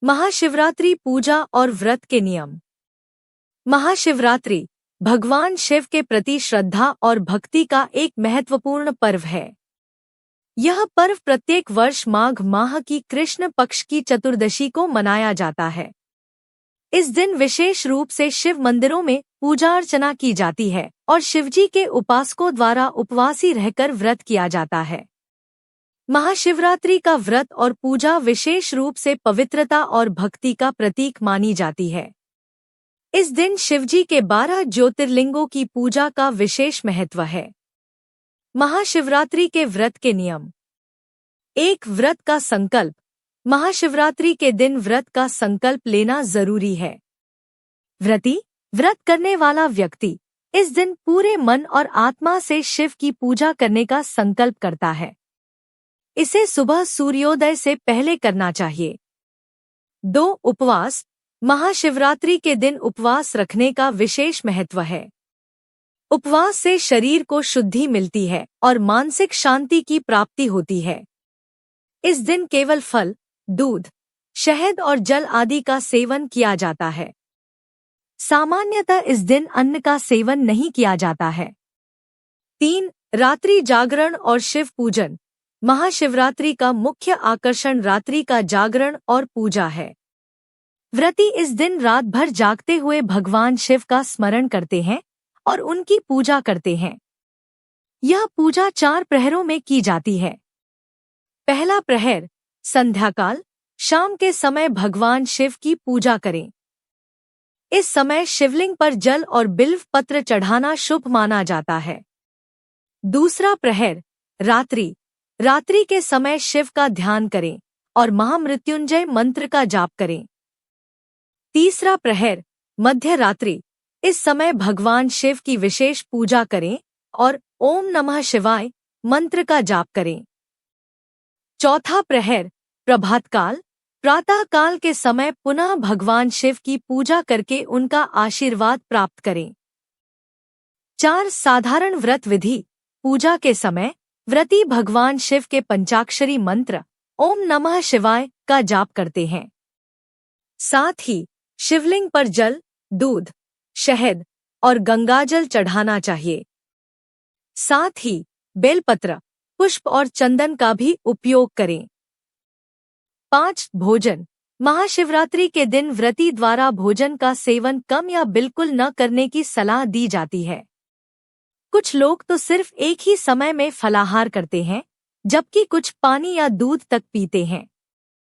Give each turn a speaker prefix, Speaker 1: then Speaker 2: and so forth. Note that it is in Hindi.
Speaker 1: महाशिवरात्रि पूजा और व्रत के नियम। महाशिवरात्रि भगवान शिव के प्रति श्रद्धा और भक्ति का एक महत्वपूर्ण पर्व है। यह पर्व प्रत्येक वर्ष माघ माह की कृष्ण पक्ष की चतुर्दशी को मनाया जाता है। इस दिन विशेष रूप से शिव मंदिरों में पूजा अर्चना की जाती है और शिवजी के उपासकों द्वारा उपवासी रहकर व्रत किया जाता है। महाशिवरात्रि का व्रत और पूजा विशेष रूप से पवित्रता और भक्ति का प्रतीक मानी जाती है। इस दिन शिवजी के 12 ज्योतिर्लिंगों की पूजा का विशेष महत्व है। महाशिवरात्रि के व्रत के नियम। 1. व्रत का संकल्प। महाशिवरात्रि के दिन व्रत का संकल्प लेना जरूरी है। व्रत करने वाला व्यक्ति इस दिन पूरे मन और आत्मा से शिव की पूजा करने का संकल्प करता है। इसे सुबह सूर्योदय से पहले करना चाहिए। 2. उपवास। महाशिवरात्रि के दिन उपवास रखने का विशेष महत्व है। उपवास से शरीर को शुद्धि मिलती है और मानसिक शांति की प्राप्ति होती है। इस दिन केवल फल, दूध, शहद और जल आदि का सेवन किया जाता है। सामान्यतः इस दिन अन्न का सेवन नहीं किया जाता है। 3. रात्रि जागरण और शिव पूजन। महाशिवरात्रि का मुख्य आकर्षण रात्रि का जागरण और पूजा है। व्रती इस दिन रात भर जागते हुए भगवान शिव का स्मरण करते हैं और उनकी पूजा करते हैं। यह पूजा 4 प्रहरों में की जाती है। पहला प्रहर संध्याकाल, शाम के समय भगवान शिव की पूजा करें। इस समय शिवलिंग पर जल और बिल्व पत्र चढ़ाना शुभ माना जाता है। दूसरा प्रहर रात्रि के समय शिव का ध्यान करें और महामृत्युंजय मंत्र का जाप करें। तीसरा प्रहर मध्य रात्रि, इस समय भगवान शिव की विशेष पूजा करें और ओम नमः शिवाय मंत्र का जाप करें। चौथा प्रहर प्रभातकाल, प्रातः काल के समय पुनः भगवान शिव की पूजा करके उनका आशीर्वाद प्राप्त करें। 4. साधारण व्रत विधि। पूजा के समय व्रती भगवान शिव के पंचाक्षरी मंत्र ओम नमः शिवाय का जाप करते हैं। साथ ही शिवलिंग पर जल, दूध, शहद और गंगाजल चढ़ाना चाहिए। साथ ही बेलपत्र, पुष्प और चंदन का भी उपयोग करें। 5. भोजन। महाशिवरात्रि के दिन व्रती द्वारा भोजन का सेवन कम या बिल्कुल न करने की सलाह दी जाती है। कुछ लोग तो सिर्फ एक ही समय में फलाहार करते हैं, जबकि कुछ पानी या दूध तक पीते हैं।